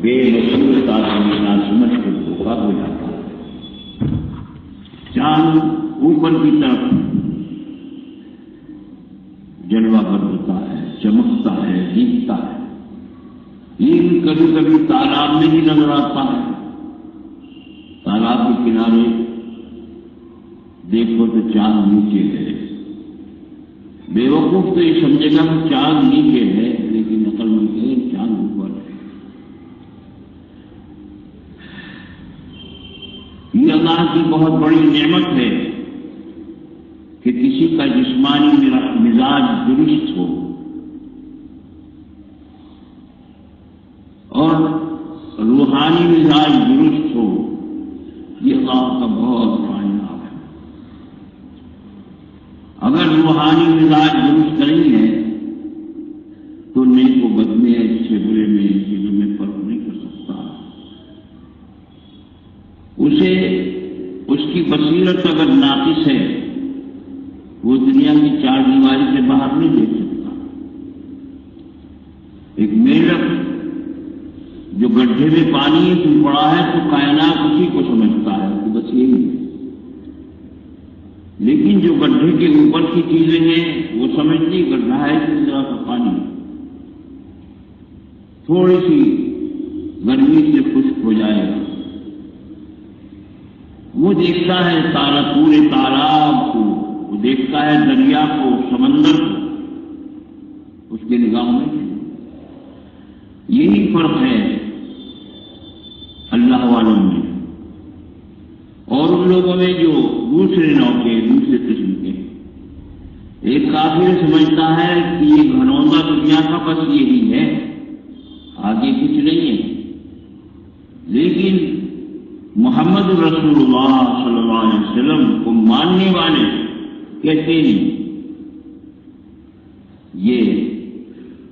بے وصیت آدمی نہ سمجھ کر دھوکا ہو جاتا ہے۔ چاند اوپر کی طرف جلوہ برتا ہے، چمکتا ہے، دیکھتا ہے، لیکن کبھی کبھی تالاب میں ہی نظر آتا ہے۔ تالاب کے کنارے دیکھو تو چاند نیچے ہے۔ بے وقوف تو یہ سمجھے گا کہ چاند نیچے ہے، لیکن عقل مند ہے چاند اوپر ہے۔ یہ اللہ کی بہت بڑی نعمت ہے کہ کسی کا جسمانی مزاج درست ہو اور روحانی مزاج درست ہو۔ یہ اللہ کا بہت بڑا انعام ہے۔ اگر روحانی مزاج درست نہیں ہے تو نیک و بد میں، اچھے برے میں، چیزوں میں فرق نہیں کر سکتا۔ اسے اس کی بصیرت اگر ناقص ہے وہ دنیا کی چار دیواری سے باہر نہیں دیکھ سکتا۔ ایک میلک جو گڈھے میں پانی میں پڑا ہے تو کائنات اسی کو سمجھتا ہے کہ بس یہی ہے، لیکن جو گڈھے کے اوپر کی چیزیں ہیں وہ سمجھتی گڈھا ہے کہ ذرا سا پانی تھوڑی سی گرمی سے خشک ہو جائے گا۔ وہ دیکھتا ہے تارا پورے تالاب کو، وہ دیکھتا ہے دریا کو، سمندر کو، اس کے نگاہوں میں یہی فرق ہے اللہ والوں میں اور ان لوگوں میں جو دوسرے نوع کے، دوسرے قسم کے۔ ایک کافر سمجھتا ہے کہ یہ گھنوندا دنیا کا بس یہی ہے، آگے کچھ نہیں ہے، لیکن محمد رسول اللہ صلی اللہ علیہ وسلم کو ماننے والے کہتے ہیں یہ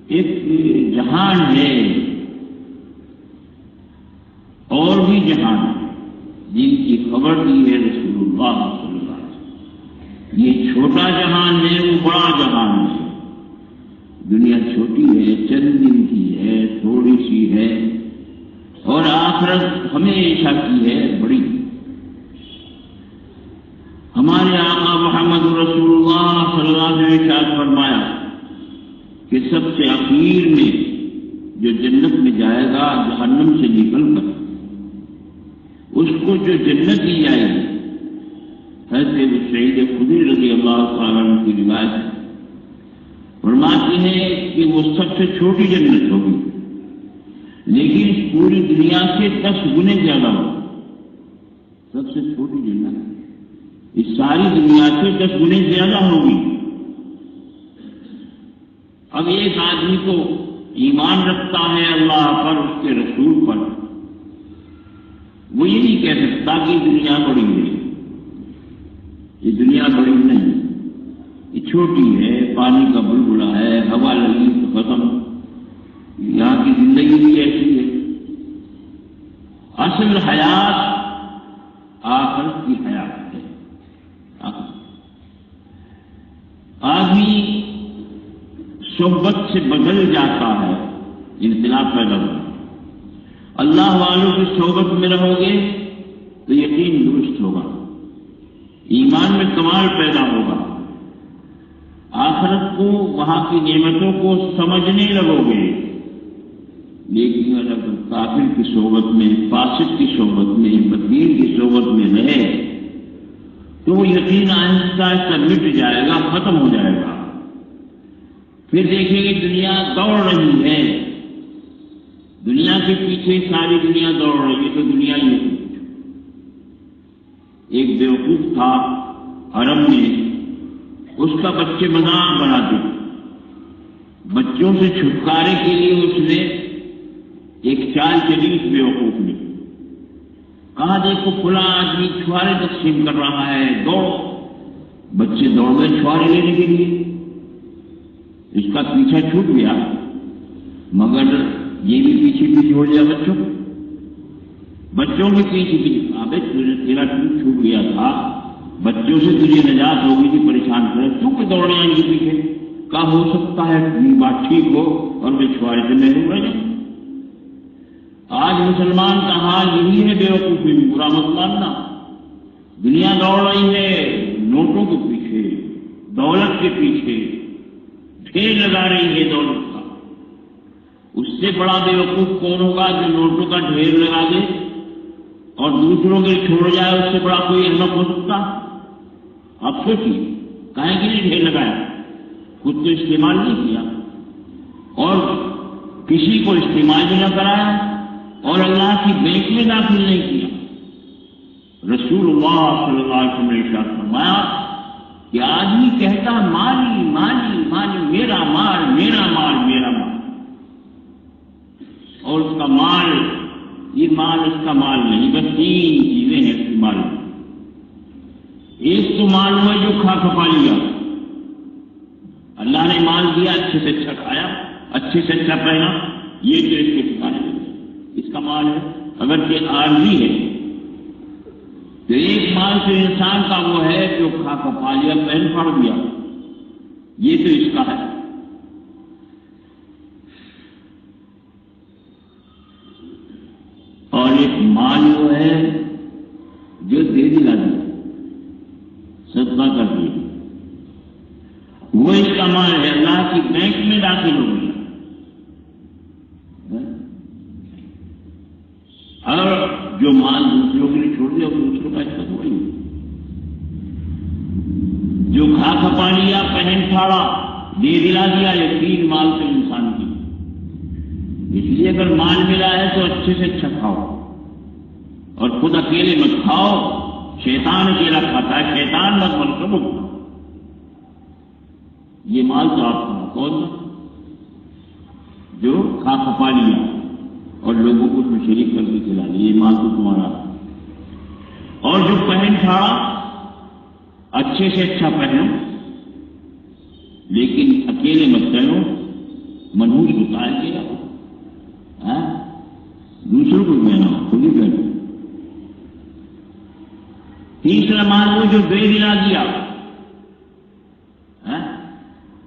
ایک جہان ہے اور بھی جہان ہے جن کی خبر دی ہے رسول اللہ صلی اللہ علیہ وسلم۔ یہ چھوٹا جہان ہے، وہ بڑا جہان ہے۔ دنیا چھوٹی ہے، چند دن کی ہے، تھوڑی سی ہے، اور آخرت ہمیشہ کی ہے، بڑی۔ ہمارے آقا محمد رسول اللہ صلی اللہ علیہ وسلم نے ارشاد فرمایا کہ سب سے اخیر میں جو جنت میں جائے گا جہنم سے نکل کر، اس کو جو جنت دی جائے گی، حضرت سعید خدری رضی اللہ تعالیٰ عنہ کی روایت فرماتے ہیں کہ وہ سب سے چھوٹی جنت ہوگی، لیکن پوری دنیا سے 10 گنے زیادہ ہوگی۔ سب سے چھوٹی جنت اس ساری دنیا سے 10 گنے زیادہ ہوگی۔ اب ایک آدمی کو ایمان رکھتا ہے اللہ پر، اس کے رسول پر، وہ یہ نہیں کہہ سکتا کہ دنیا بڑی ہے۔ یہ دنیا بڑی نہیں، یہ چھوٹی ہے، پانی کا بلبلا ہے، ہوا لگی تو ختم۔ یہاں کی زندگی بھی ایسی ہے۔ اصل حیات آخرت کی حیات ہے۔ آدمی صحبت سے بدل جاتا ہے، انقلاب پیدا ہوتا ہے۔ اللہ والوں کی صحبت میں رہو گے تو یقین درست ہوگا، ایمان میں کمال پیدا ہوگا، آخرت کو، وہاں کی نعمتوں کو سمجھنے لگو گے۔ لیکن اگر کافر کی صحبت میں، فاسق کی صحبت میں، بدین کی صحبت میں رہے تو وہ یقین آہستہ آہستہ مٹ جائے گا، ختم ہو جائے گا۔ پھر دیکھیں گے دنیا دوڑ رہی ہے، دنیا کے پیچھے ساری دنیا دوڑ رہی ہے، تو دنیا ہی ہے۔ ایک بیوقوف تھا حرم میں، اس کا بچے مذاق بناتے، بچوں سے چھٹکارے کے لیے اس نے ایک چال چلی۔ اس بیوقوف نے کہا دیکھو فلاں آدمی چھوارے تقسیم کر رہا ہے، دوڑو۔ بچے دوڑ گئے چھوارے لینے کے لیے، اس کا پیچھا چھوٹ گیا، مگر یہ بھی پیچھے پیچھے ہو گیا بچوں کے پیچھے پیچھے۔ ابے تیرا چھوٹ گیا تھا، بچوں سے تجھے نجات ہوگی تھی، پریشان کرے تو کہ دوڑنے آئیں گے پیچھے۔ کہا ہو سکتا ہے یہ بات ٹھیک ہو اور میں چھوارے سے محروم رہ جاؤں۔ آج مسلمان کا حال یہی ہے، بیوقوفی بھی برا مت ماننا۔ دنیا دوڑ رہی ہے نوٹوں کے پیچھے، دولت کے پیچھے، ڈھیر لگا رہی ہے دولت کا۔ اس سے بڑا بیوقوف کون ہوگا جو نوٹوں کا ڈھیر لگا دے اور دوسروں کے چھوڑ جائے؟ اس سے بڑا کوئی احمق ہو سکتا؟ آپ سوچیے، کہیں کے لیے ڈھیر لگایا؟ خود تو استعمال نہیں کیا اور کسی کو استعمال بھی نہ کرایا اور اللہ کی بینک میں داخل نہیں کیا۔ رسول اللہ صلی اللہ علیہ وسلم نے ارشاد فرمایا کہ آدمی کہتا مالی مالی مالی، میرا مال میرا مال میرا مال، اور اس کا مال، یہ مال اس کا مال نہیں، بس تین چیزیں ہیں اس کے مال میں۔ ایک تو مال ہوا جو کھا کھپا لیا، اللہ نے مال دیا، اچھے سے اچھا کھایا، اچھے سے اچھا پہنا، یہ تو اس کے ٹھکانے میں اس کا مال ہے، اگر یہ عارضی ہے۔ تو ایک مال تو انسان کا وہ ہے جو کھا کھپا لیا، پہن پڑ دیا، یہ تو اس کا ہے۔ اور ایک مال وہ ہے جو دے دلا دیا، صدقہ کر دیا، وہ اس کا مال ہے، اللہ کی بینک میں داخل ہو گیا۔ اور جو مال دوسروں کے لیے چھوڑ دیا وہ دوسروں کا حصہ وہی، جو کھا کھپا لیا، پہن پھاڑا، دے دلا دیا، یہ تین مال سے انسان کی۔ اس لیے اگر مال ملا ہے تو اچھے سے اچھا کھاؤ اور خود اکیلے مت کھاؤ، شیطان اکیلا کھاتا ہے، شیطان مت بن کر کھاؤ۔ یہ مال تو آپ کا کون تھا جو کھا کھپا لیا اور لوگوں کو اس میں شریک کر کے کھلا دیا، یہ مال تو تمہارا۔ اور جو پہن پھاڑا، اچھے سے اچھا پہنو لیکن اکیلے مت پہنو، منحوس ہوتا ہے کہ دوسروں کو پہنا، خود ہی پہنو۔ تیسرا مال وہ جو دے دلا دیا،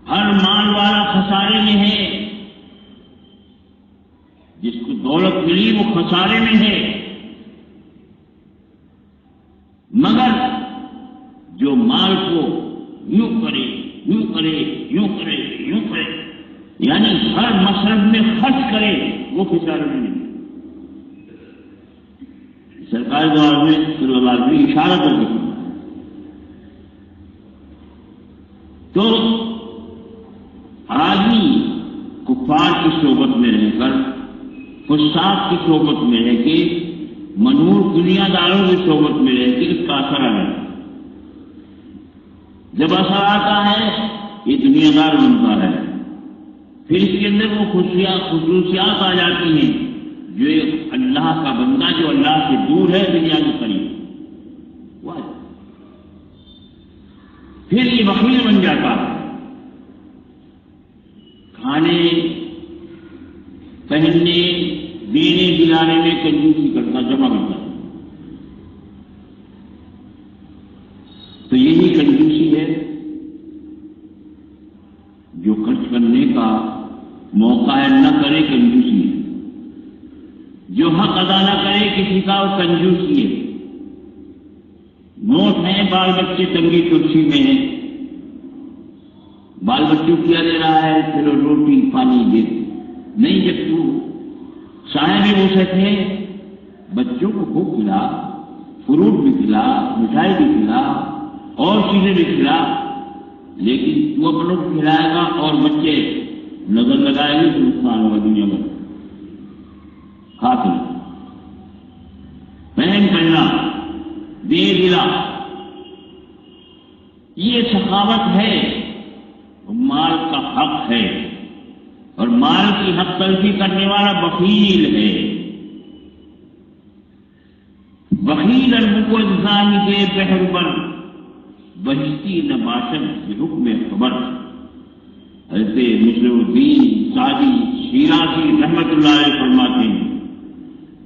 ہر مال والا خسارے میں ہے، جس کو دولت ملی وہ خسارے میں ہے، مگر جو مال کو یوں کرے یوں کرے یوں کرے یوں کرے، یعنی ہر مصرف میں خرچ کرے، وہ خسارے میں نہیں۔ سرکار دور میں صلی اللہ علیہ وسلم اشارہ کر کے تو آدمی کفار کی صحبت میں رہ کر، فساق کی صحبت میں رہ کے، منہور دنیا داروں کی صحبت میں رہ کے اس کا اثر آ رہا ہے۔ جب اثر آتا ہے یہ دنیا دار بنتا ہے، پھر اس کے اندر وہ خصوصیات آ جاتی ہیں جو ایک اللہ کا بندہ جو اللہ سے دور ہے دنیا کے قریب، وہ پھر یہ بخیل بن جاتا ہے، کھانے پہننے دینے دلانے میں کنجوسی کرتا، جمع کرتا۔ تو یہی کنجوسی ہے جو خرچ کرنے کا موقع ہے نہ کرے، کنجوسی ہے۔ جو حق ادا نہ کرے کسی کا، وہ کنجوسی ہے۔ نوٹ ہیں، بال بچے تنگی کرسی میں ہیں، بال بچوں کیا دے رہا ہے، چلو روٹی پانی دے نہیں، جب تو صاحب وسعت ہے بچوں کو خوب کھلا، فروٹ بھی کھلا، مٹھائی بھی کھلا اور چیزیں بھی کھلا، لیکن تو اپنوں کو کھلائے گا اور بچے نظر لگائے گے تو نقصان ہوگا دنیا میں۔ خاطر پہن پہنا، دے دلا، یہ سخاوت ہے، مال کا حق ہے، اور مال کی حق تلفی کرنے والا بخیل ہے۔ بخیل ارب کو انسان کے پہر پر بہشتی نباشد کے حکم خبر۔ حضرت نصر الدین سعدی شیرازی رحمت اللہ علیہ فرماتے ہیں،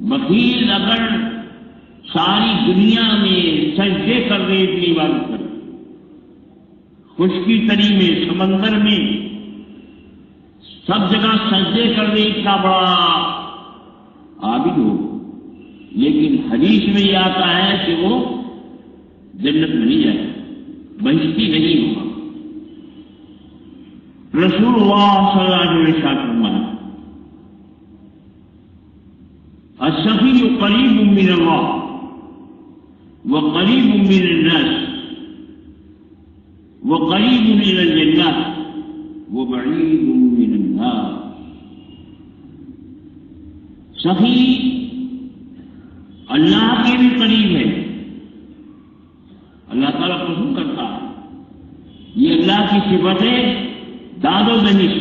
بخیل اگر ساری دنیا میں سجدے کر دے، اتنی عبادت کرے، خشکی تری میں، سمندر میں، سب جگہ سجدے کر دے، اتنا بڑا عابد ہو، لیکن حدیث میں یہ آتا ہے کہ وہ جنت میں نہیں جائے گا، بہشتی نہیں ہوگا۔ رسول اللہ صلی اللہ علیہ وسلم فرمایا السخی قریب من اللہ وقریب من الناس وقریب من الجنہ وبعید من النار۔ سخی اللہ کے بھی قریب ہے، اللہ تعالیٰ پسند کرتا ہے، یہ اللہ کی صفت ہے داد و دہش۔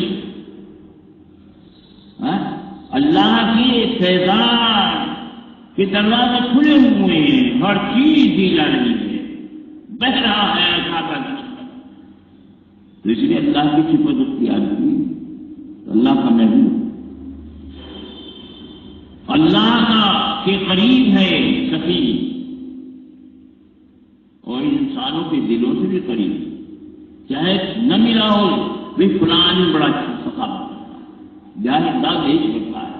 اللہ کے فیضان کے دروازے کھلے ہوئے ہیں، ہر چیز دی جا رہی ہے، بہ رہا ہے اللہ کا ذکر، تو اس لیے اللہ کی صفت اختیار کی، اللہ کا محبوب، اللہ کا کے قریب ہے سخی، اور انسانوں کے دلوں سے بھی قریب، چاہے نہ ملا ہو بھی فلان بڑا سخا کرتا ہے، جاہدہ دیش کرتا ہے،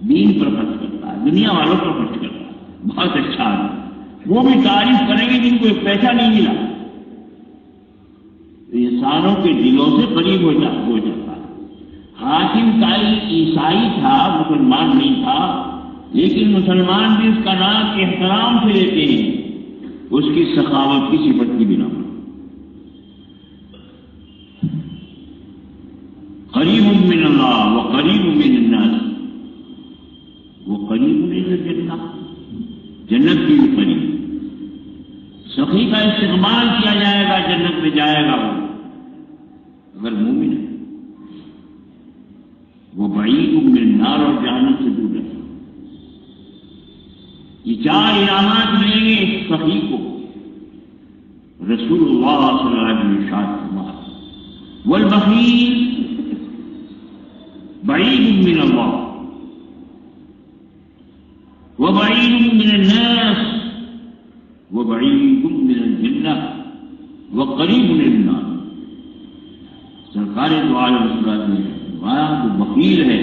دین پر خرچ کرتا ہے، دنیا والوں پر خرچ کرتا ہے، بہت اچھا ہے، وہ بھی تعریف کریں گے جن کو ایک پیسہ نہیں ملا، انسانوں کے دلوں سے قریب ہو جاتا ہے۔ حاتم طائی عیسائی تھا، مسلمان نہیں تھا، لیکن مسلمان بھی اس کا نام احترام سے لیتے ہیں، اس کی سخاوت کی صفت کی بنا پر۔ قریب من اللہ وقریب من الناس وقریب من الجنہ، جنت کی بھی قریب، سخی کا استقبال کیا جائے گا، جنت میں جائے گا وہ اگر مومن ہے، وہ بعید من النار، اور جہنم سے دور رہے۔ یہ چار انعامات ملیں گے اس سخی کو، رسول اللہ صلی اللہ علیہ وسلم فرمایا والبخیل بعید من اللہ وبعید من الناس وبعید من الجنہ وقریب من النار۔ سرکار دو عالم حضرات نے فرمایا جو بخیل ہے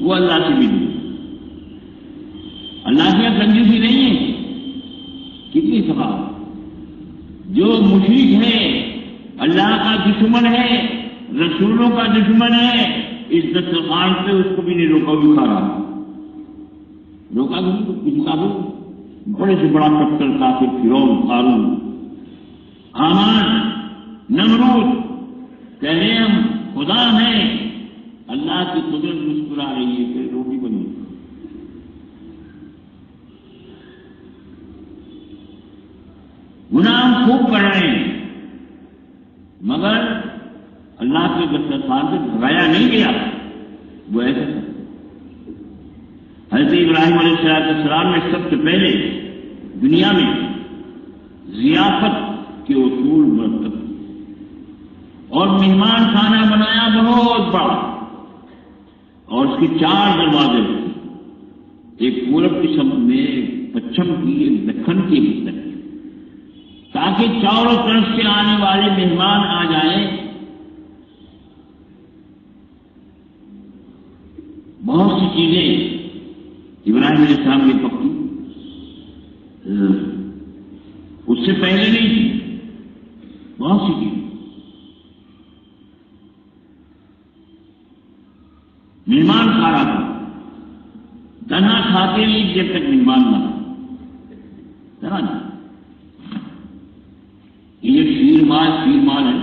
وہ اللہ سے بھی دور، اللہ کی کنجوسی نہیں ہے، کتنی سخاوت۔ جو مشرک ہے، اللہ کا دشمن ہے، رسولوں کا دشمن ہے، اس دسترخوان پہ اس کو بھی نہیں روکا، بھی کھا رہا، روکا بھی کسی کا بھی بڑے سے بڑا کپٹر کافر فرعون، قارون، حامان، نمرود، کہہ رہے ہم خدا ہیں، اللہ کی قدرت مسکرا رہی ہے کہ روٹی بنی۔ گناہ ہم خوب کر رہے ہیں، مگر اللہ کے دسترخوان سے بھگایا نہیں گیا، وہ ایسا تھا۔ حضرت ابراہیم علیہ السلام نے سب سے پہلے دنیا میں ضیافت کے اصول مرتب اور مہمان خانہ بنایا بہت بڑا، اور اس کے 4 دروازے، ایک پورب کی سمت میں، ایک پچھم کی، ایک دکن کی، ایک اتر کی، تاکہ چاروں طرف سے آنے والے مہمان آ جائیں۔ بہت سی چیزیں ابراہیم علیہ السلام کی پکی اس سے پہلے نہیں تھی، بہت سی چیزیں مہمان کھا رہا تھا، دنا کھاتے نہیں جب تک مہمان نہ دنا نہیں۔ یہ شیر مال ہے،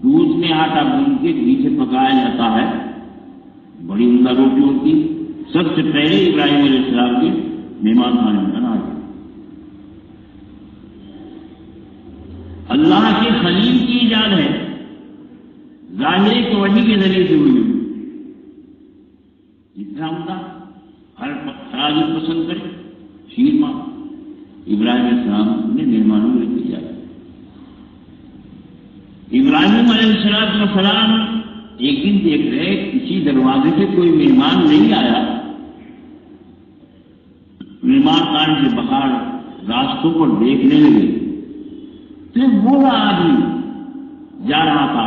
دودھ میں آٹا گوندھ کے گھی سے پکایا جاتا ہے، بڑی عمدہ روٹی ہوتی۔ سب سے پہلے ابراہیم علیہ السلام کے مہمان خانے میں بنا دیا۔ اللہ کے خلیل کی ایجاد ہے، ظاہر کی وحی کے ذریعے سے ہوئی، جتنا عمدہ ہر آدمی پسند کرے شیر ماں، ابراہیم علیہ السلام نے مہمانوں میں لے جایا۔ ابراہیم علیہ السلام ایک دن دیکھ رہے کسی دروازے سے کوئی مہمان نہیں آیا، مہمان خانے سے باہر راستوں پر دیکھنے لگے، تو وہ آدمی جا رہا تھا،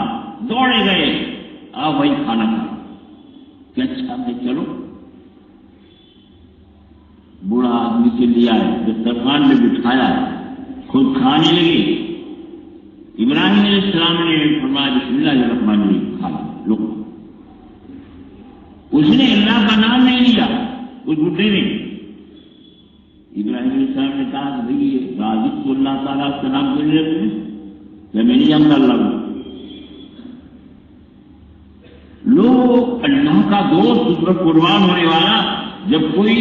دوڑے گئے، آ وہی کھانا کھا کہ اچھا میں چلو آدمی سے لیا ہے، دسترخوان میں بٹھایا، خود کھانے لگے. ابراہیم علیہ السلام نے فرمایا بسم اللہ الرحمن الرحیم، کھا لو. اس نے اللہ کا نام نہیں لیا اس بڈھے نے. ابراہیم علیہ السلام نے کہا کہ بھائی رازق کو اللہ تعالیٰ کا نام کیوں نہیں رکھتے؟ کہ میں نہیں جانتا اللہ کو. لوگ اللہ کا دوست، اس پر قربان ہونے والا، جب کوئی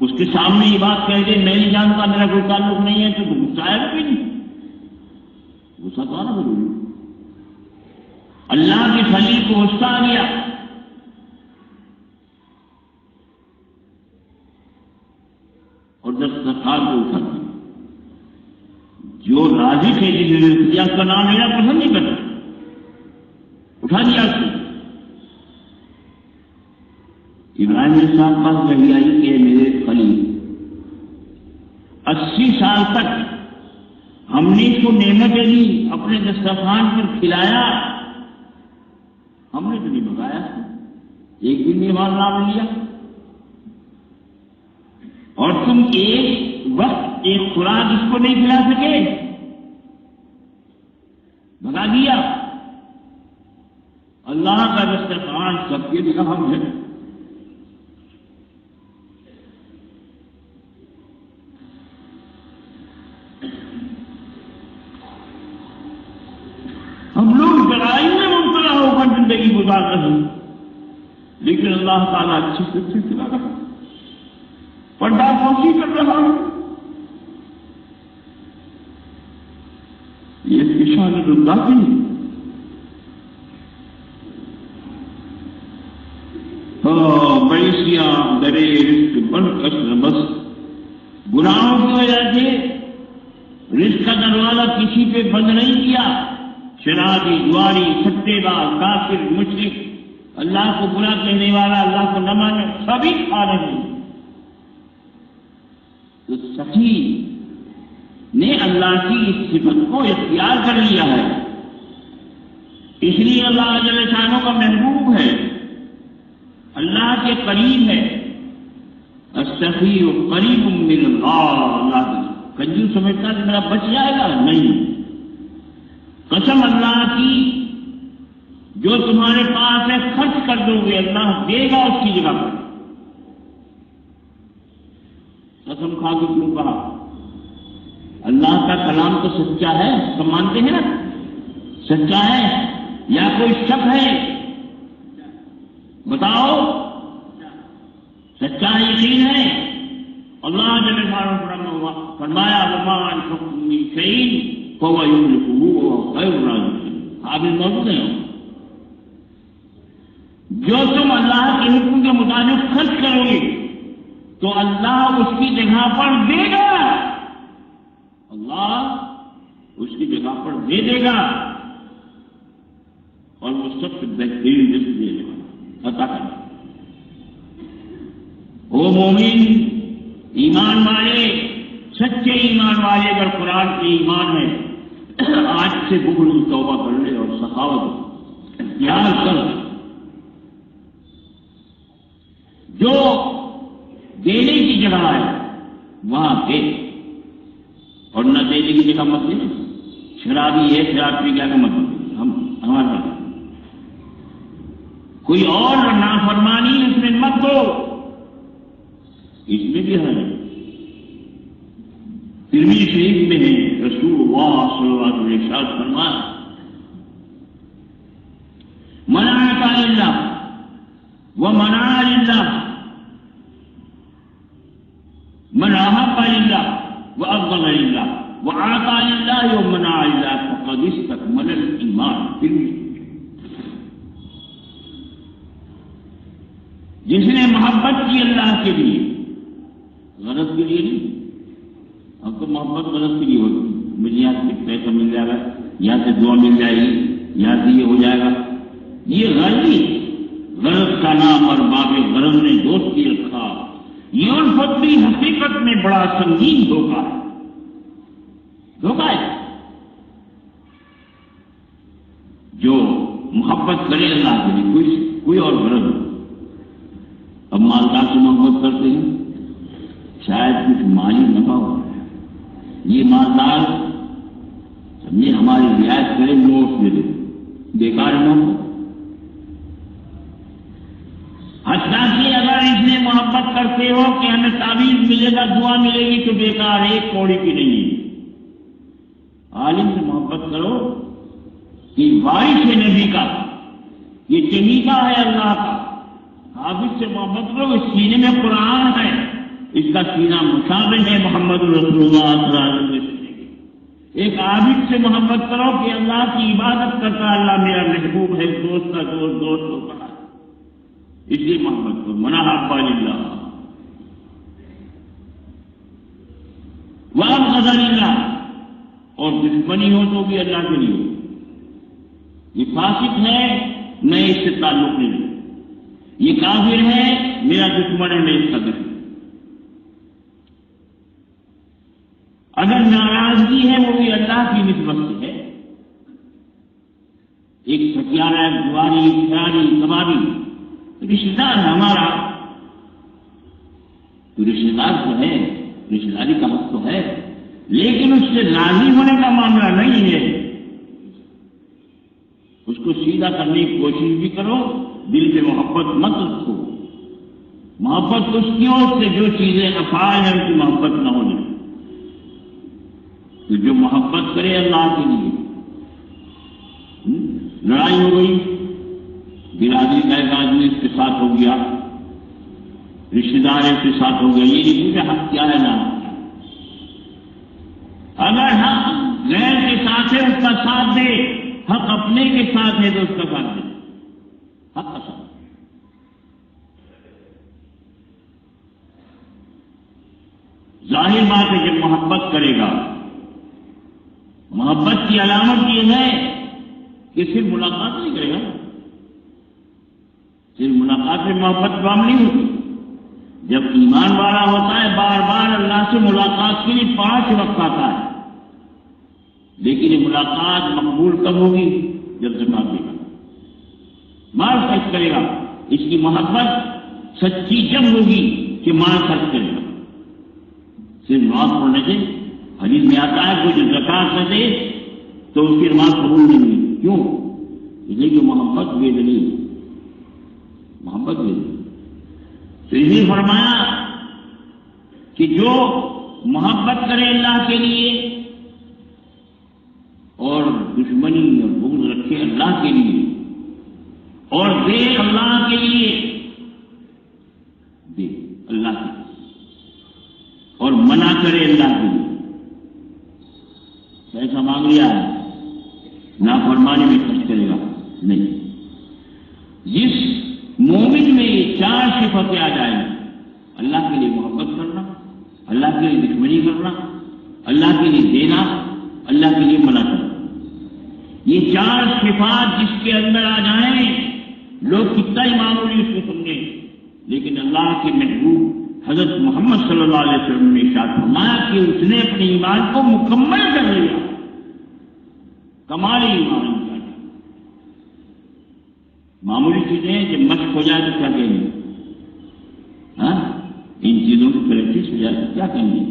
اس کے سامنے یہ بات کہہ دے میں نہیں جانتا، میرا کوئی تعلق نہیں ہے، تو غصہ آئے گا بھی نہیں. غصہ تو آنا ضروری. اللہ کے خلیل کو غصہ آ گیا. اور دسترخوان کو اٹھا دیا. جو رازق ہے جس نے کا نام لینا پسند نہیں کرتا، اٹھا دیا اس کو. ابراہیم علیہ السلام پاس وحی آئی کہ میرے خلیل 80 سال تک ہم نے اس کو نعمتیں دی، اپنے دسترخوان پر کھلایا، ہم نے تو نہیں بتایا، ایک دن ایمان نام لیا، اور تم ایک وقت ایک خوراک اس کو نہیں کھلا سکے، بتا دیا. اللہ کا دسترخوان سب کے لیے ہم ہے. ہم لوگ لڑائی میں مبتلا ہو کر زندگی گزار رہے ہیں، لیکن اللہ تعالیٰ اچھی سے کھلا رہا، پردہ پوشی کر رہا ہے. یہ اس کی شان اللہ کی. بیسیاں درے رزق بڑھ کر بس گناہوں کی وجہ سے رزق کا دروازہ کسی پہ بند نہیں کیا. شرابی، جواری، سٹے باز، کافر، مشرک، اللہ کو برا کہنے والا، اللہ کو نہ مانے، سبھی کھا رہے ہیں. تو سخی نے اللہ کی اس صفت کو اختیار کر لیا ہے، اس لیے اللہ جل شانہ کا محبوب ہے، اللہ کے قریب ہے. السخی قریب من اللہ. اللہ کنجوس سمجھتا کہ میرا بچ جائے گا، نہیں. قسم اللہ کی جو تمہارے پاس ہے خرچ کر دو گے، اللہ دے گا اس کی جگہ پر. قسم کھا کے کیوں کہا؟ اللہ کا کلام تو سچا ہے، سب مانتے ہیں نا، سچا ہے یا کوئی شک ہے؟ بتاؤ. سچا یقین ہے. اللہ جل وعلا فرمایا وما انفقتم من شيء فهو يملكه وهو خير الرازقين. آپ اس موجود ہیں، جو تم اللہ کے حکم کے مطابق خرچ کرو گے تو اللہ اس کی جگہ پر دے گا. اللہ اس کی جگہ پر دے دے گا، اور وہ سب سے بہترین رزق دے دے گا، عطا کرے گا. وہ مومن ایمان والے، سچے ایمان والے اگر قرآن کے ایمان ہے، آج سے بخل کی توبہ کر لے اور سخاوت اختیار کر. جو دینے کی جگہ ہے وہاں دے، اور نہ دینے کی جگہ مت دے. شرابی ہے، شراب پی کیا مت دے. ہمارا کوئی اور نافرمانی اس میں مت دو، اس میں بھی ہے. ترمذی شریف میں ہے، رسول اللہ صلی اللہ علیہ وسلم ارشاد فرمایا من اعطى لله ومنع لله من احب لله وابغض لله وعطى لله ومنع لله فقد استكمل الايمان. جس نے محبت کی اللہ کے لیے، غرض کے لیے نہیں. اب تو محبت غرض کے لیے ہوتی، مجھے یہاں سے پیسہ مل جائے گا، یہاں سے دعا مل جائے گی، یہاں سے یہ ہو جائے گا. یہ غرضی، غرض کا نام اور باب غرض نے دوستی رکھا. یہ الفت بھی حقیقت میں بڑا سنگین دھوکہ ہے. دھوکہ ہے. جو محبت کرے اللہ کے لیے، کوئی اور غرض. اب مالدار سے محبت کرتے ہیں، شاید شاید کچھ مالی نفع ہو، یہ مالدار سمجھے ہماری رعایت کرے، نوٹ دے دے، بیکار نوٹ. حتیٰ کہ اگر اس نے محبت کرتے ہو کہ ہمیں تعویذ ملے گا، دعا ملے گی، تو بیکار، ایک کوڑی کی نہیں ہے. عالم سے محبت کرو کہ وارث ہے نبی کا، یہ چمیتا ہے اللہ کا. حافظ سے محبت کرو، اس سینے میں قرآن ہے، اس کا سینہ مشابہ ہے محمد رسول اللہ صلی اللہ علیہ وسلم. ایک عابد سے محبت کرو کہ اللہ کی عبادت کرتا، اللہ میرا محبوب ہے، دوست کا دوست، دوست ہوتا ہے، اس لیے محبت کرو. من احب للہ وابغض للہ، اور دشمنی ہو تو بھی اللہ کے لیے ہو. یہ فاسق ہے، میں اس سے تعلق نہیں رکھتا. یہ کافر ہے، میرا دشمن ہے، میں اس کا دشمن. اگر ناراضگی ہے وہ بھی اللہ کی نسبت سے ہے. ایک ٹھکیارا، جواری، کھیاری، کبابی رشتے دار ہے ہمارا، تو رشتے دار تو ہے، رشتے داری کا حق تو ہے، لیکن اس سے راضی ہونے کا معاملہ نہیں ہے. اس کو سیدھا کرنے کی کوشش بھی کرو، دل پہ محبت مت رکھو. محبت اس کی اور سے جو چیزیں افعال ہیں ان کی محبت نہ ہو جائے. تو جو محبت کرے اللہ کے لیے، لڑائی ہو گئی، برادری کا ایک آدمی اس کے ساتھ ہو گیا، رشتے دار اس کے ساتھ ہو گیا، یہ نہیں پوچھا حق کیا ہے نہ. اگر حق غیر کے ساتھ ہے اس کا ساتھ دے، حق اپنے کے ساتھ ہے تو اس کا ساتھ دے. حق کا ساتھ. ظاہر بات ہے کہ محبت کرے گا. محبت کی علامت یہ ہے کہ صرف ملاقات نہیں کرے گا، صرف ملاقات میں محبت کام نہیں ہوتی. جب ایمان والا ہوتا ہے بار بار اللہ سے ملاقات کے لیے 5 وقت آتا ہے، لیکن یہ ملاقات مقبول کب ہوگی؟ جب زکات دے گا، مال خرچ کرے گا. اس کی محبت سچی جب ہوگی کہ مال خرچ کرے گا. صرف نماز پڑھنے سے حدیث میں آتا ہے کوئی جو زکات نہ دے تو اس کی نماز قبول نہیں ہوئی. کیوں؟ اس لیے کہ محبت بے دلیل، محبت بے دلیل. تو اس لیے فرمایا کہ جو محبت کرے اللہ کے لیے اور دشمنی اور بغض رکھے اللہ کے لیے اور دے اللہ کے لیے، دے اللہ کے لیے اور منع کرے اللہ کے لیے. پیسہ مانگ لیا ہے، نافرمانی میں خرچ کرے گا نہیں. جس مومن میں یہ 4 صفتیں آ جائیں، اللہ کے لیے محبت کرنا، اللہ کے لیے دشمنی کرنا، اللہ کے لیے دینا، اللہ کے لیے منع کرنا، یہ 4 صفات جس کے اندر آ جائیں، لوگ کتنا ہی معمولی اس کو سمجھیں، لیکن اللہ کے محبوب حضرت محمد صلی اللہ علیہ وسلم نے ارشاد فرمایا کہ اس نے اپنے ایمان کو مکمل کر لیا، کمال ایمان. معمولی چیزیں جب مشق ہو جائے تو کیا کہیں گے؟ ہاں، ان چیزوں کی پریکٹس ہو جائے تو کیا کہیں گے؟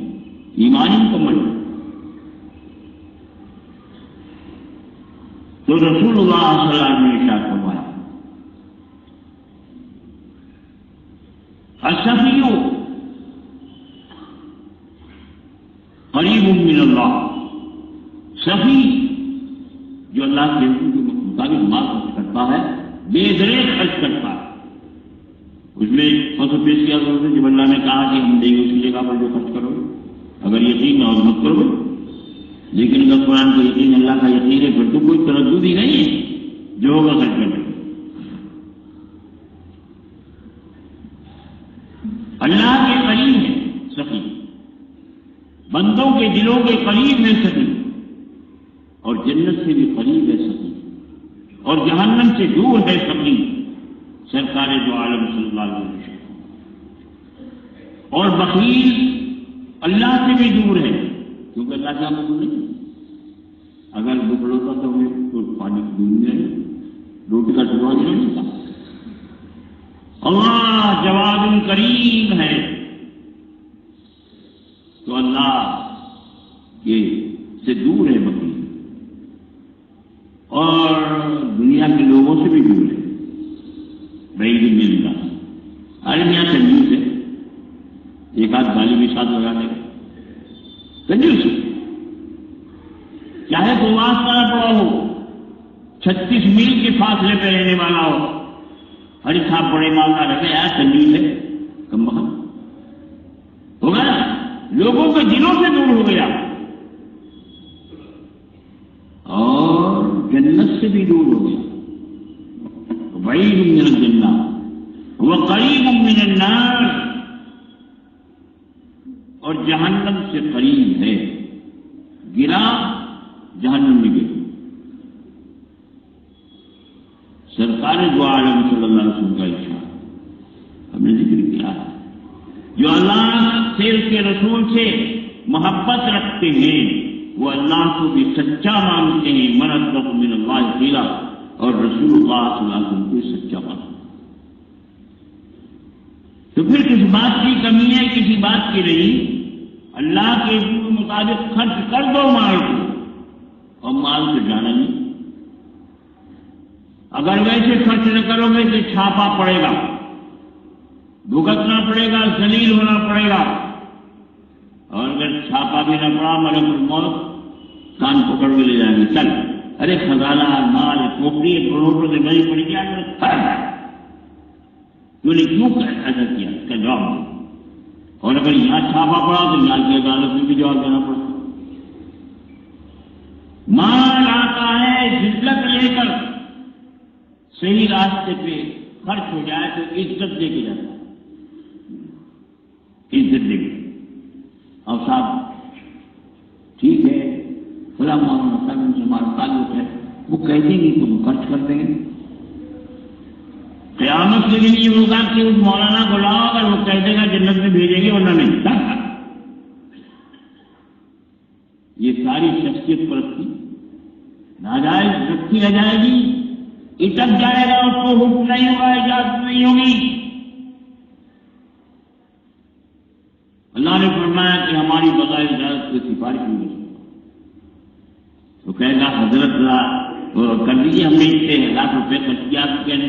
ایمان ہی مکمل. تو رسول اللہ صلی اللہ علیہ وسلم نے ارشاد فرمایا السفی قریب من اللہ. سفی جو اللہ کے حکم کے مطابق مال خرچ کرتا ہے، بے دریغ خرچ کرتا ہے. اس میں فصل پیش کیا کرتے جب اللہ نے کہا کہ ہم دیں گے اس کی جگہ پر جو خرچ کرو گے، اگر یقین اور مت کرو. لیکن اگر قرآن کو یقین اللہ کا یقین ہے پھر تو کوئی تردد ہی نہیں ہے، جو ہوگا خرچ کرنے. اللہ کے قریب ہے سخی، بندوں کے دلوں کے قریب ہے سخی، اور جنت سے بھی قریب ہے سخی، اور جہنم سے دور ہے سخی. سرکار دو عالم صلی اللہ علیہ وسلم. اور بخیل اللہ سے بھی دور ہے، کیونکہ اللہ سے ہم دور نہیں. اگر بخل ہوتا تو ہمیں تو پانی کی دور نہیں، روٹی کا ٹکڑا بھی نہیں ملتا. اللہ جواد کریم ہے. اللہ کے سے دور ہے بکری، اور دنیا کے لوگوں سے بھی دور ہے، بعید من اللہ۔ ارے میاں کنجوس ہے، ایک آدھ گالی بھی ساتھ لگا دے گا، کنجوس ہے، چاہے تو واسطہ پڑا ہو، 36 میل کے فاصلے پہ رہنے والا ہو، ارے صاحب بڑے مالدار رہتے یار، کنجوس ہے، کم بخت ہوگا نا، لوگوں کے دلوں سے دور ہو گیا اور جنت سے بھی دور ہو گیا۔ بعید من الجنہ وقریب من النار، اور جہنم سے قریب ہے، گرا جہنم میں گرا۔ سرکار دو عالم صلی اللہ علیہ وسلم کا ارشاد ہم نے ذکر کیا ہے، جو اللہ سے اس کے رسول سے محبت رکھتے ہیں وہ اللہ کو بھی سچا مانتے ہیں، من اصدق من اللہ قیلا، اور رسول اللہ صلی اللہ علیہ وسلم کو سچا مانتے ہیں۔ تو پھر کس بات کی کمی ہے، کسی بات کی نہیں، اللہ کے حکم کے مطابق خرچ کر دو مال کو، اور مال سے جانا نہیں۔ اگر ویسے خرچ نہ کرو گے تو چھاپا پڑے گا، بھگتنا پڑے گا، ذلیل ہونا پڑے گا، اور اگر چھاپا بھی نہ پڑا ملک الموت کان پکڑ کے لے جائیں گے، چل ارے خزانہ مال کھوپڑی کروڑوں سے بھری پڑی کیا تو نے کیوں ایسا کیا، اس کا جواب دو۔ اور اگر یہاں چھاپا پڑا تو یہاں کی عدالت میں بھی جواب دینا پڑتا۔ مال آتا ہے ذلت لے کر، صحیح راستے پہ خرچ ہو جائے تو عزت دے کے جاتا ہے، عزت دے کے۔ اور صاحب ٹھیک ہے فلاں مولانا صاحب ان سے ہمارا تعلق ہے، وہ کہہ دیں گے تو ہم خرچ کر دیں گے۔ قیامت کے دن یہ ہوگا کہ اس مولانا کو لاؤ، اگر وہ کہہ دے گا جنت میں بھیجیں گے ورنہ نہیں۔ یہ ساری شخصیت پرستی ناجائز رکھی رہ جائے گی، اٹک جائے گا، اس کو حکم نہیں ہوگا، اجازت نہیں ہوگی۔ اللہ نے فرمایا کہ ہماری بغیر اجازت کی سفارش نہیں ہو سکتی، تو کہے گا حضرت کر دیجیے، ہم نے اتنے 1,00,000 روپے خرچ کیا کہنے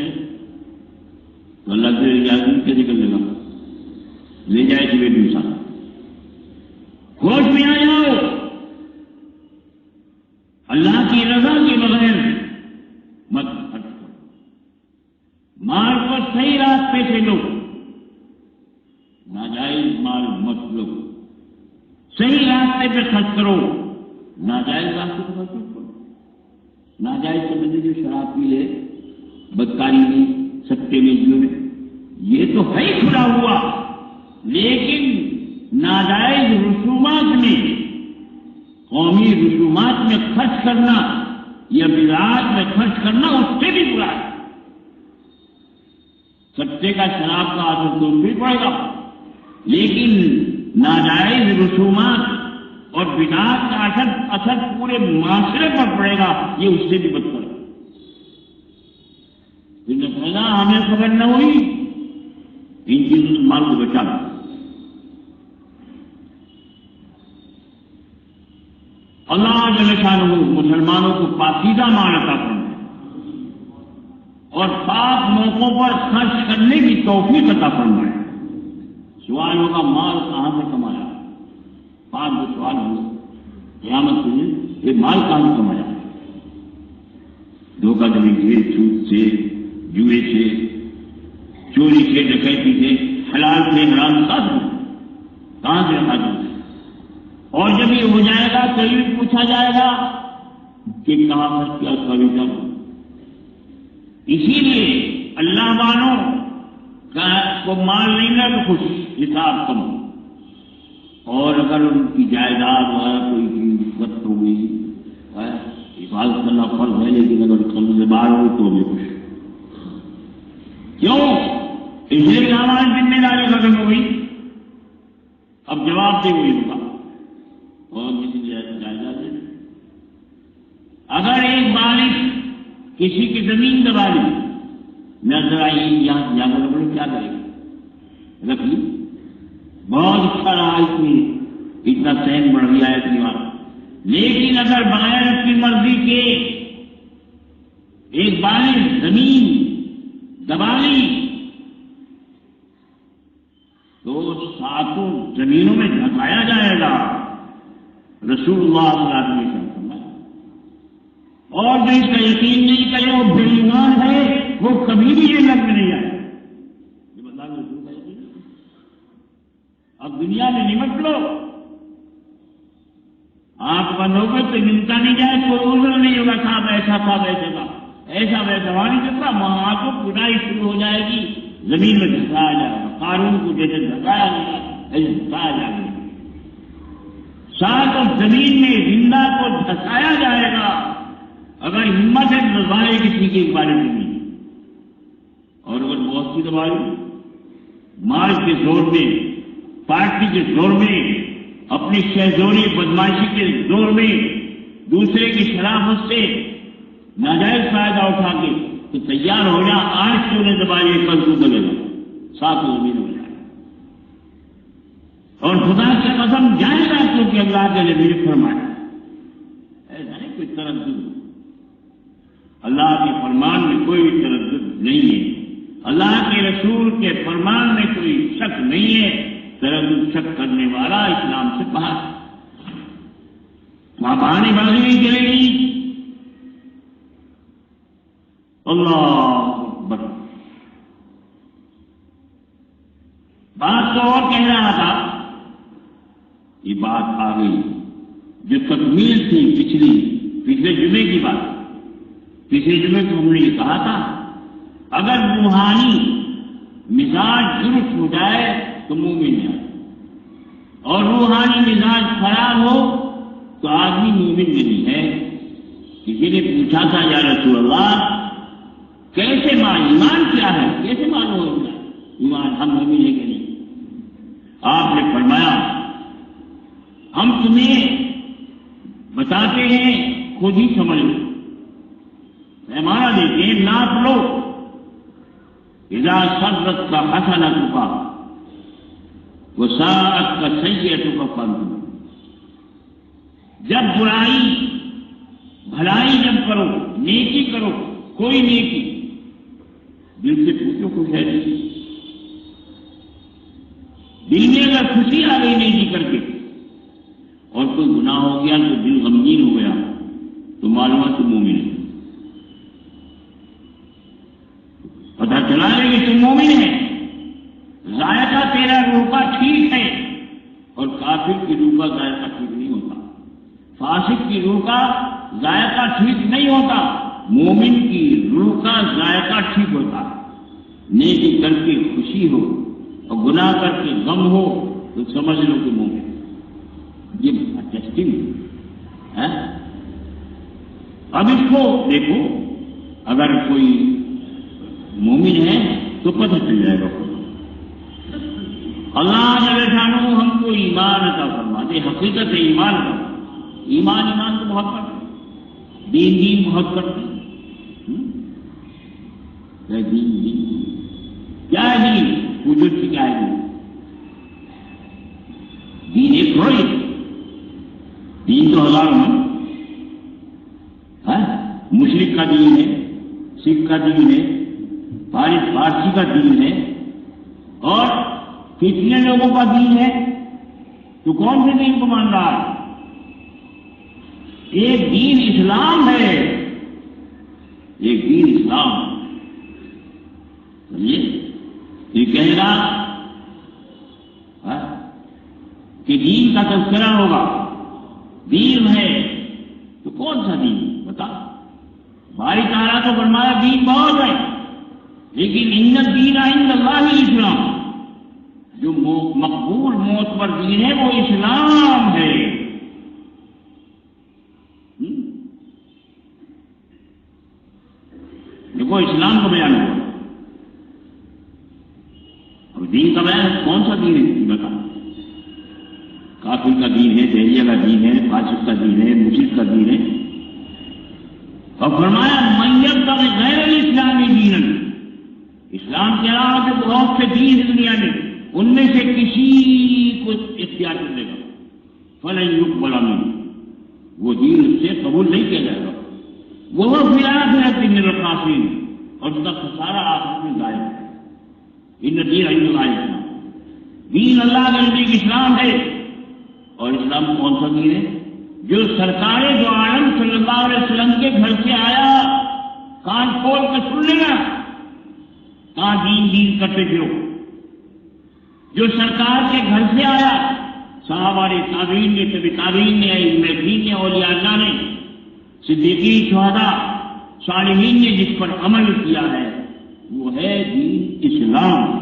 تو اللہ سے اجازت کیسے کر لے گا، لے جائے کہ دوسرا ہوش میں آ جاؤ، اللہ کی رضا کے بغیر مت خرچ کرو، مال کو صحیح راستے سے لو، ناجائز مال مت لو، صحیح راستے پہ خرچ کرو، ناجائز راستے پہ خرچ کرو۔ ناجائز سے بندے جو شراب پی لے، بدکاری میں، سکے میں، جیو میں، یہ تو ہے ہی کھلا ہوا، لیکن ناجائز رسومات میں، قومی رسومات میں خرچ کرنا یا بدعات میں خرچ کرنا اس سے بھی برا ہے۔ سکے کا شراب کا اثر تو بھی پڑے گا، لیکن ناجائز رسومات اور بدعات کا اثر پورے معاشرے پر پڑے گا، یہ اس سے بھی بدتر ہے۔ جن نے پیدا ہمیں خبر نہ ہوئی، ان چیزوں سے مال کو بچا لو۔ اللہ جل شانہ مسلمانوں کو پاکیزہ مال عطا فرمائے اور پاک موقعوں پر خرچ کرنے کی توفیق عطا فرمائے۔ سوال ہوگا مال کہاں سے کمایا؟ پاک جو سوال ہوگا قیامت کے دن، یہ مال کہاں سے کمایا؟ دھوکہ دھڑی سے، سود سے، جوئے سے، چوری سے، ڈکیتی سے، حلال سے، حرام کہاں سے رکھا جائے؟ اور جب یہ ہو جائے گا تو یہ پوچھا جائے گا کہ کہاں خرچ کیا، اس کا بھی کیا؟ اسی لیے اللہ والوں کو مال نہیں نہ تو خوش، حساب کم، اور اگر ان کی جائیداد وغیرہ کوئی چیز ضبط ہو گئی، حفاظت کرنا فرض ہے، لیکن اگر قبضے سے باہر ہوئی تو بھی خوش۔ کیوں؟ اس لیے کہ ہماری ذمہ داری ختم ہو گئی، اب جواب دے وہی ہوگا، اور کسی جائیداد ہے۔ اگر ایک بالغ کسی کی زمین دبا لی، نظر آئی یہاں جا کر کیا کرے گا؟ رکھ لی، بہت اچھا رہا اس میں، اتنا سہن بڑھ گیا ہے اتنی بار. لیکن اگر بغیر اپنی مرضی کے ایک بار زمین دبا لی تو ساتوں زمینوں میں دھسایا جائے گا. رسول اللہ صلی اللہ علیہ وسلم فرمایا. اور جو اس کا یقین نہیں کرے وہ بے ایمان ہے، وہ کبھی بھی جنت میں نہیں آئے. یہ بتا دو رسول کا یقین. اب دنیا میں نمٹ لو، آپ بند ہو گئے تو ملتا نہیں جائے، کوئی عذر نہیں ہوگا صاحب ایسا تھا ویسے تھا ایسا ویسا نہیں کرتا. وہاں تو کھدائی شروع ہو جائے گی، زمین میں دھسایا جائے گا. قارون کو جیسے دھسایا گیا ایسے دھسایا جائے گا. ساتھ اور زمین میں زندہ کو دھسایا جائے گا. اگر ہمت ہے تو دبائے کسی کے بارے میں نہیں، اور اگر بہت سی دبائی مال کے زور میں، پارٹی کے زور میں، اپنی شہزوری بدماشی کے زور میں، دوسرے کی شرافت سے ناجائز فائدہ اٹھا کے تو تیار ہو جا. آج تو نے دبائی کل تو دبے گا، ساتھ زمین ہو جائے. اور خدا کی قسم جائے گا کیونکہ اللہ کے نبی نے فرمایا. ایسا نہیں کوئی تردد، اللہ کے فرمان میں کوئی تردد نہیں ہے. اللہ کے رسول کے فرمان میں کوئی شک نہیں ہے. تردد شک کرنے والا اسلام سے باہر. وہاں بہانے بازی نہیں چلے گی. اللہ اکبر. بات تو اور کہہ رہا تھا، یہ بات آ گئی جو تکمیل تھی پچھلے جمعے کی بات. پچھلے جمعے کو ہم نے یہ کہا تھا اگر روحانی مزاج درست ہو جائے تو مومن ہے، اور روحانی مزاج خراب ہو تو آدمی مومن نہیں ہے. کسی نے پوچھا تھا یا رسول اللہ کیسے ایمان کیا ہے، کیسے معلوم ہوگا ایمان ہم مومن ہے کہ نہیں؟ آپ نے فرمایا ہم تمہیں بتاتے ہیں خود ہی سمجھ لو. پیمانہ دیتے ہیں، ناپ لو. اذا صدت کا حسنۃ کا وساءت کا سیئۃ کا فانظر. جب برائی بھلائی جب کرو، نیکی کرو، کوئی نیکی دل سے پوچھو خوش ہے. دل میں اگر خوشی آ گئی نیکی کر کے اور کوئی گناہ ہو گیا تو دل غمگین ہو گیا تو معلومات تم مومن ہے. پتہ چلا ہے کہ تم مومن ہے. ذائقہ تیرا روح کا ٹھیک ہے اور کافر کی روح کا ذائقہ ٹھیک نہیں ہوتا. فاسق کی روح کا ذائقہ ٹھیک نہیں ہوتا. مومن کی روح کا ذائقہ ٹھیک ہوتا. نیکی کر کے خوشی ہو اور گناہ کر کے غم ہو تو سمجھ لو کہ مومن. یہ ٹیسٹنگ ہے. اب اس کو دیکھو، اگر کوئی مومن ہے تو پتہ چل جائے گا. اللہ جل شانہ ہم کو ایمان عطا فرما دے. حقیقت ہے ایمان کا. ایمان تو بہت کرتے ہیں، دین بہت کرتے ہیں. دین کیا ہے؟ دین پوچھو کیا ہے؟ دین ایک تھوڑی، دین تو ہزاروں ہیں. مشرک کا دین ہے، سکھ کا دین ہے، پارسی کا دین ہے، اور کتنے لوگوں کا دین ہے. تو کون سے دین کو مان رہا ہے؟ ایک دین اسلام ہے، ایک دین اسلام. یہ کہے گا کہ دین کا تذکرہ ہوگا، دین ہے تو کون سا دین بتا. بھائی تعالیٰ تو فرمایا دین بہت ہے، لیکن ان الدین عند اللہ الاسلام. جو مقبول معتبر دین ہے وہ اسلام ہے. دیکھو اسلام کا بیان ہوا اور دین کا بیان کون سا دین ہے بتا. کافر کا دین ہے، دہریہ کا دین ہے، فاسق کا دین ہے، مشرک کا دین ہے. اور فرمایا من یبتغی غیر الاسلامی دینا. اسلام کے علاوہ جو بہت سے دین ہے دنیا میں، ان میں سے کسی کو اختیار کر لے گا فلن يقبل منه، وہ دین اس سے قبول نہیں کیا جائے گا. وہ فی الآخرۃ من الخاسرین، اور اس کا خسارہ آخرت میں ضائع ہے. ان الدین عند اللہ الاسلام، دین اللہ کے نزدیک اسلام ہے. اور اسلام کون سا دین ہے؟ جو سرکار دو عالم صلی اللہ علیہ وسلم کے گھر سے آیا، کان کھول کے سن لینا، کہاں دین کرتے پھرو. جو سرکار کے گھر سے آیا، صحابہ نے، تابعین نے، طبی تابعین نے، ائمہ دین نے، اولیاء اللہ نے، صدیقین، شہداء، صالحین نے جس پر عمل کیا ہے، وہ ہے دین اسلام.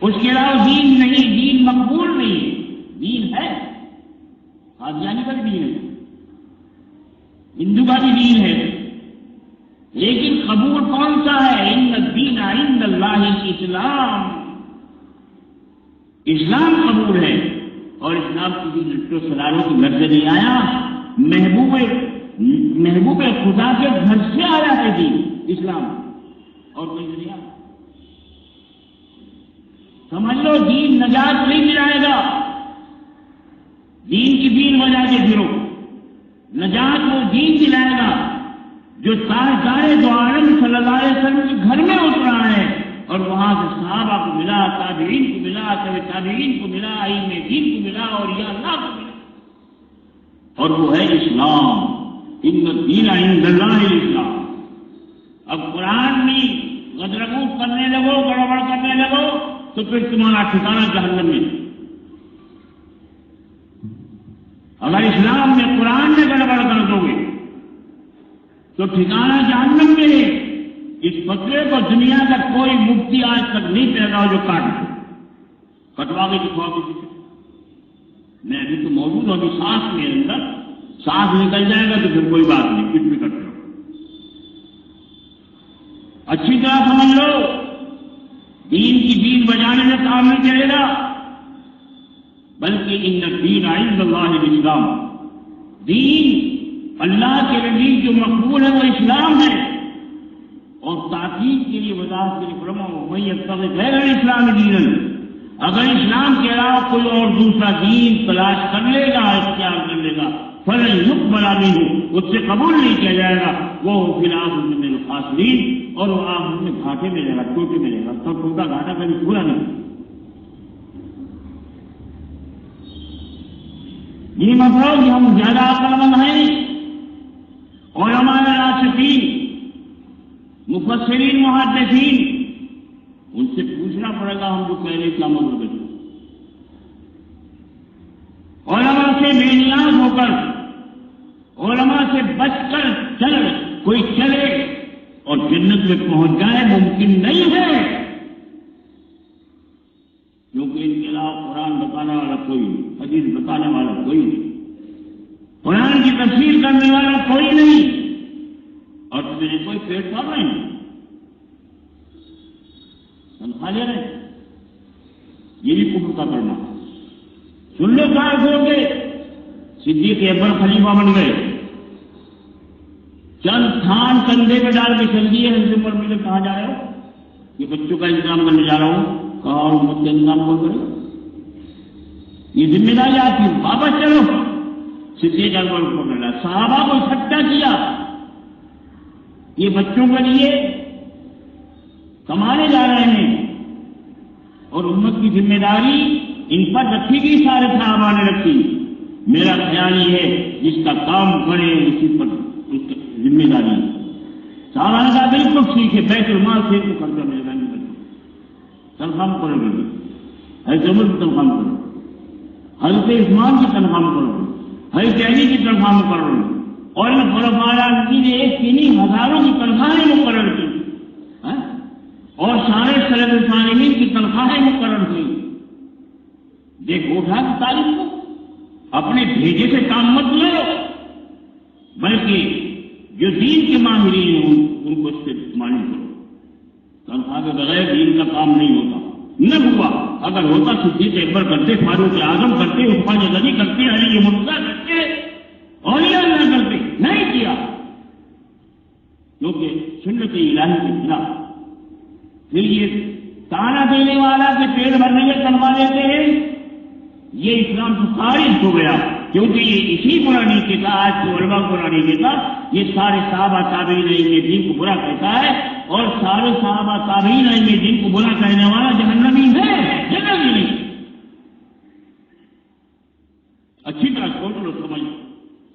اس کے علاوہ دین نہیں، دین مقبول نہیں. دین ہے قادیانی کا بھی دین ہے، ہندو کا بھی دین ہے، لیکن قبول کون سا ہے؟ ان الدین عند اللہ الاسلام. اسلام قبول ہے. اور اسلام کسی لٹو سلالوں کے گھر سے نہیں آیا، محبوب خدا کے گھر سے آیا ہے دین اسلام، اور کوئی نہیں آیا. سمجھ لو دین نجات نہیں دلائے گا. دین کی دین بجا کے پھرو. نجات وہ دین دلائے گا جو تاجدار دو عالم صلی اللہ علیہ وسلم کے گھر میں اترا ہے، اور وہاں سے صحابہ کو ملا، تابعین کو ملا، تابعین کو ملا، ائمہ دین کو ملا، اور یا اللہ کو ملا. اور وہ ہے اسلام. ان الدین عند اللہ الاسلام. اب قرآن میں غدرغو کرنے لگو، گڑبڑ کرنے لگو، تو پھر تمہارا ٹھکانہ جہنم میں. اگر اسلام میں قرآن میں گڑبڑ کر دو گے تو ٹھکانہ جہنم میں ہے. اس فتوے کو دنیا کا کوئی مفتی آج تک نہیں پیدا ہو جو کاٹ دو، کٹوا کے دکھاؤ کسی سے. میں ابھی تو موجود ہوں، ابھی سانس میرے اندر، سانس نکل جائے گا تو پھر کوئی بات نہیں، کچھ بھی کرتے ہو. اچھی طرح سمجھ لو، دین کی دین بجانے میں کام نہیں چلے گا، بلکہ ان الدین عند اللہ الاسلام. دین اللہ کے نزدیک جو مقبول ہے وہ اسلام ہے. اور تاکید کے لیے، وضاحت کے لیے فرماؤ، وہی غیر الاسلام دینا، اگر اسلام کے علاوہ کوئی اور دوسرا دین تلاش کر لے گا، اختیار کر لے گا، فلن یقبل منہ، اس سے قبول نہیں کیا جائے گا. وہ فی الآخرۃ من الخاسرین، اور وہ آخرت میں گھاٹے میں رہے گا، ٹوٹے میں رہے گا. سب ٹوٹا گھاٹا کبھی پورا نہیں. یہ مطلب کہ ہم زیادہ عقل مند ہیں. علماء راشدین، مفسرین، محدثین، ان سے پوچھنا پڑے گا ہم کو کہہ رہے کیا مطلب ہے. علماء سے بے نیاز ہو کر، علماء سے بچ کر کوئی چلے اور جنت میں پہنچ جائے ممکن نہیں ہے، کیونکہ ان کے علاوہ قرآن بتانے والا کوئی نہیں، حدیث بتانے والا کوئی نہیں، قرآن کی تفسیر کرنے والا کوئی نہیں، اور تمہیں کوئی پیٹ پال نہیں، تنخواہ لے رہے. یہ بھی کفر کا کرنا. سن لو کہاں ہو گئے. صدیق اکبر خلیفہ بن گئے، چند تھان کندھے پہ ڈال کے چل دیے. ہم سے پر ملے کہاں جا رہے ہو؟ یہ بچوں کا انتظام کرنے جا رہا ہوں. کہا امت کا انتظام کون کرے؟ یہ ذمہ داری آپ کی، واپس چلو. صدیق اکبر کو پکڑا، صحابہ کو اکٹھا کیا. یہ بچوں کے لیے کمانے جا رہے ہیں، اور امت کی ذمہ داری ان پر رکھی گئی، سارے صحابہ نے رکھی. میرا خیال یہ ہے جس کا کام کرے اسی پر اس کی ذمہ داری ہے. صحابہ نے کہا بالکل ٹھیک ہے، بیت المال سے تو خرچہ ملے گا نہیں کرنا، تنخواہ کرو گے. حضرت عمر کی تنخواہ کرو، حضرت عثمان کی تنخواہ کرو، حضرت علی کی تنخواہ کرو، اور ان خلفاء نے ایک تین ہزاروں کی تنخواہیں مقرر کی، اور سارے سلف صالحین کی تنخواہیں مقرر ہوئی. دیکھو اٹھا کی تعریف کو، اپنے بھیجے سے کام مت لو، بلکہ جو دین کے ماہرین ہیں ان کو اس سے معلوم کرو. تنخواہ کے بغیر دین کا کام نہیں ہوتا. نہ ہوا، اگر ہوتا صدیق اکبر کرتے، فاروق اعظم کرتے، عثمان غنی کرتے، علی مرتضیٰ کرتے، اولیاء اللہ کرتے. نہیں کیا، کیونکہ سنت الہی کے خلاف. پھر یہ تانا دینے والا کہ پیٹ بھرنے میں تنخواہ دیتے ہیں، یہ اسلام سے خارج ہو گیا، کیونکہ یہ اسی قرآن کے تھا، آج کے علماء قرآن کے تھا، یہ سارے صحابہ تابعین علم دین کو برا کہتا ہے، اور سارے صحابہ تابعین علم دین کو برا کہنے والا جہنمی ہے، جنت نہیں۔ اچھی طرح سوچ لو، سمجھ لو،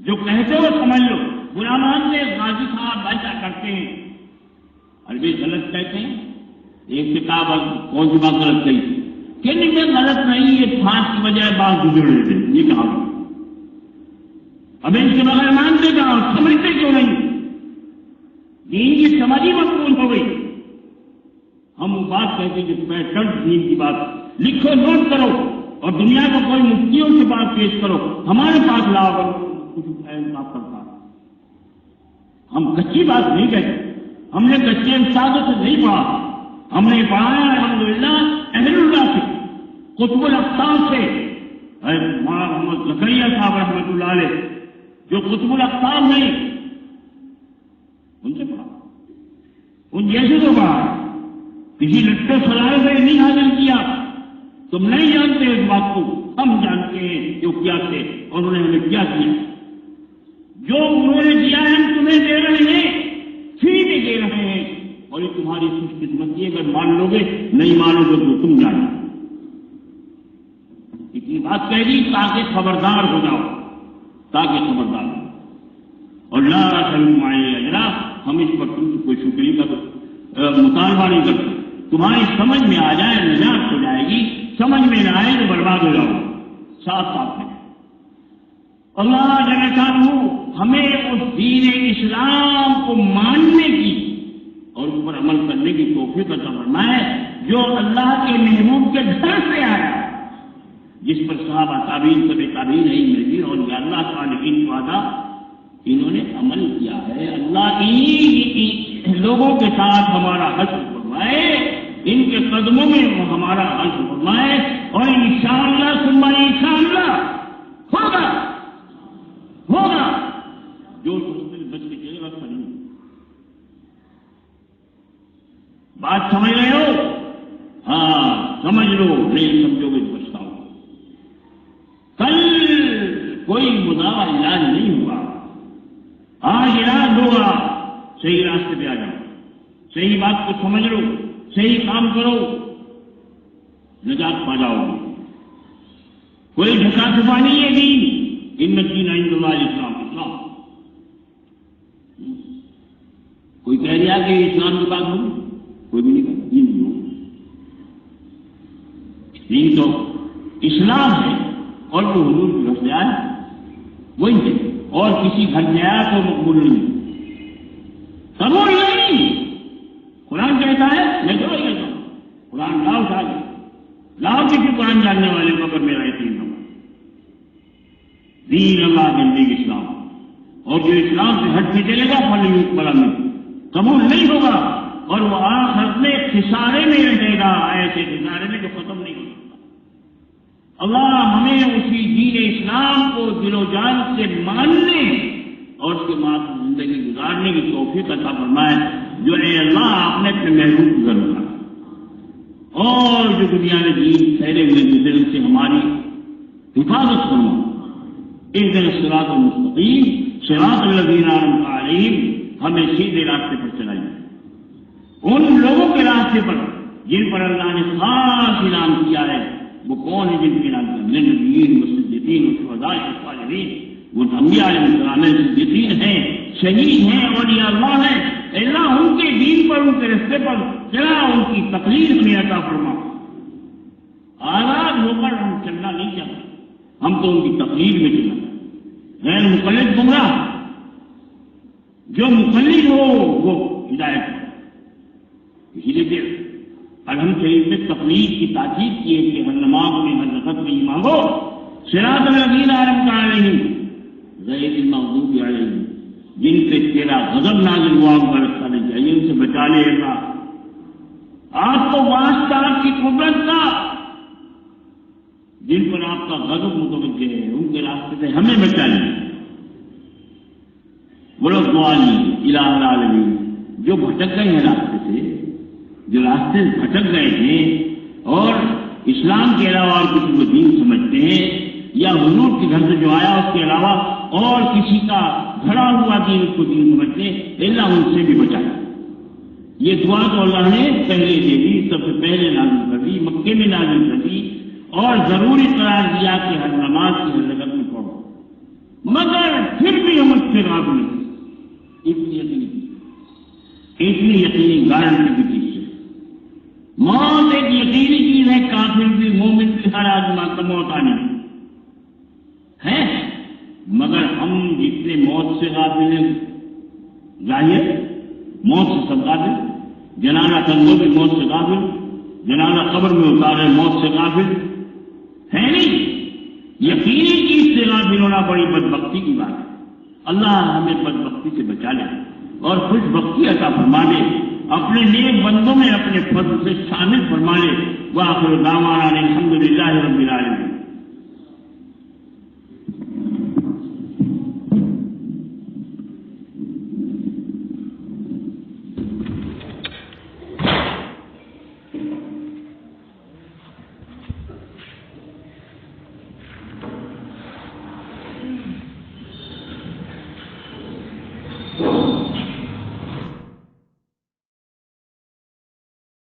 جو کہتے ہو سمجھ لو۔ غلامان سے غازی صاحب ایسا کرتے ہیں، عربی غلط کہتے ہیں، ایک کتاب کون سی بات غلط کہی کہ نہیں میں غلط نہیں، یہ پھانس کی بجائے بات گزر رہے تھے، یہ کہا۔ اب ان کے بغیر مانتے کہاں، سمجھتے کیوں نہیں؟ دین کی سمجھ ہی مقبول ہو گئی۔ ہم وہ بات کہتے ہیں کہ پیٹرن دین کی بات لکھو، نوٹ کرو، اور دنیا کو کوئی مفتیوں سے بات پیش کرو، ہمارے پاس لاؤ، کچھ انصاف کرتا۔ ہم کچی بات نہیں کہتے، ہم نے کچے استادوں سے نہیں پڑھا، ہم نے پڑھا ہے الحمدللہ اہل اللہ سے، قطب الاقطاب سے، مولانا محمد زکریا صاحب رحمۃ اللہ علیہ جو قطب الاقطاب نہیں، ان سے پڑھا، ان جیسے تو پڑھا، کسی لٹے سلائے سے نہیں حاصل کیا۔ تم نہیں جانتے اس بات کو، ہم جانتے ہیں جو کیا تھے اور انہوں نے ہمیں کیا کیا۔ جو انہوں نے دیا ہے ہم تمہیں دے رہے ہیں، فری میں دے رہے ہیں، اور یہ تمہاری خوش قسمتی ہے، اگر مان لو گے، نہیں مانو گے تو تم جانو۔ اتنی بات کہہ دی تاکہ خبردار ہو جاؤ، تاکہ خبردار ہو۔ اور لا تلوموا اجرا، ہم اس پر تم سے کوئی شکریہ کا مطالبہ نہیں کرتے، تمہاری سمجھ میں آ جائے نجات ہو جائے گی، سمجھ میں نہ آئے تو برباد ہو جاؤ۔ صاف صاف ہے۔ اللہ جل شانہ ہمیں اس دین اسلام کو ماننے کی اور اس پر عمل کرنے کی توفیق عطا فرمائے جو اللہ کے محبوب کے گھر سے آیا، جس پر صحابہ تابعین سب تابعین نہیں اور اللہ صالحین کو آدھا انہوں نے عمل کیا ہے۔ اللہ ان لوگوں کے ساتھ ہمارا حشر فرمائے، ان کے قدموں میں وہ ہمارا حشر فرمائے، اور انشاءاللہ ثم انشاءاللہ ہوگا جو بچ کے چلے گا نہیں۔ بات سمجھ رہے ہو؟ ہاں سمجھ لو، نہیں سمجھو گے تو پچھتاؤ۔ کل کوئی مداوع علاج نہیں ہوا، آج علاج ہوگا۔ صحیح راستے پہ آ جاؤ، صحیح بات کو سمجھ لو، صحیح کام کرو، نجات پا جاؤ گے۔ کوئی ڈھکا چھپا نہیں ہے دین، ان الدین عند اللہ الاسلام، اسلام۔ کوئی کہہ دیا کہ اسلام کی بات ہوگی، کوئی بھی نہیں کہا دین نہیں ہوگی۔ دین تو اسلام ہے، اور جو حضور کے گھر سے آئے وہی ہے، اور کسی گھر سے آیا تو مقبول نہیں، قبول نہیں۔ قرآن کہتا ہے، میں تو وہی کہتا ہوں، قرآن لاؤ اٹھا لاؤ کسی قرآن جاننے والے کو، اگر میرا یقین نہ دین اللہ کے دین اسلام، اور جو اسلام سے ہٹ کے چلے گا فلیوت بڑا میں قبول نہیں ہوگا، اور وہ آخرت میں خسارے میں رہے گا، ایسے خسارے میں جو ختم نہیں ہو سکتا۔ اللہ ہمیں اسی دین اسلام کو دل و جان سے ماننے اور اس کے بعد زندگی گزارنے کی توفیق عطا فرمائے، جو اے اللہ آپ نے اپنے محبوب کو ضرور کہا، اور جو دنیا میں دین پھیلے ہوئے دل سے ہماری حفاظت فرما۔ اهدنا الصراط المستقیم صراط الذین انعمت علیہم، ہمیں سیدھے راستے پر چلائیے، ان لوگوں کے راستے پر جن پر اللہ نے خاص انعام کیا ہے۔ وہ کون ہے جن کے انعام کیا؟ نبیین والصدیقین والشہداء والصالحین، وہ انبیاء علیہ السلام ہیں، صدیقین ہیں، شہید ہیں، اولیاء اللہ ہیں۔ اللہ ان کے دین پر، ان کے راستے پر چلا، ان کی تقریر میں عطا فرما۔ آزاد ہو کر ہم چلنا نہیں چاہتے، ہم تو ان کی تقریر میں چلنا۔ غیر مقلد گمراہ، جو مقلد ہو وہ ہدایت ہو۔ اسی لیے الحمد شریف میں تقریر کی تاکید کی ہے کہ ہر نماز میں، ہر رکعت میں یہ مانگو، صراط الذین انعمت علیہم غیر المغضوب علیہم، جن پہ تیرا غضب نازل ہوا ان پر رکھا نہیں چاہیے، ان سے بچا لے اللہ۔ آپ کو واسطہ آپ کی قدرت کا، جن پر آپ کا غضب متوجہ ہے، ان کے راستے سے ہمیں بچا لیں۔ بولو دعائی الہ العالمین، جو بھٹک گئے ہیں راستے سے، جو راستے سے بھٹک گئے ہیں اور اسلام کے علاوہ اور کسی کو دین سمجھتے ہیں، یا حضور کے گھر سے جو آیا اس کے علاوہ اور کسی کا گھڑا ہوا دین اس کو دین سمجھتے ہیں، اللہ ان سے بھی بچائے۔ یہ دعا تو اللہ نے پہلے دے دی، سب سے پہلے نازل کر دی، مکے میں نازل کر دی، اور ضروری قرار دیا کہ ہر نماز کی ہر جگہ میں پڑھو، مگر پھر بھی ہم اس سے غافل نہیں، اتنی یقینی گارنٹی کی چیز ہے۔ موت ایک یقینی چیز ہے، کافر بھی مومن بھی ہر آدمی کا موت آنے ہے، مگر ہم جتنے موت سے غافل ہیں، ظاہر موت سے سب غافل، جنازہ تنگو بھی موت سے غافل، جنازہ قبر میں اتارے موت سے غافل ہے نہیں، یقینی چیز سے غافل ہونا بڑی بدبختی کی بات ہے۔ اللہ ہمیں بدبختی سے بچا لے اور خوش بختی عطا فرما لے، اپنے نیک بندوں میں اپنے فضل سے شامل فرما لے۔ وآخر دعوانا الحمد للہ رب العالمین۔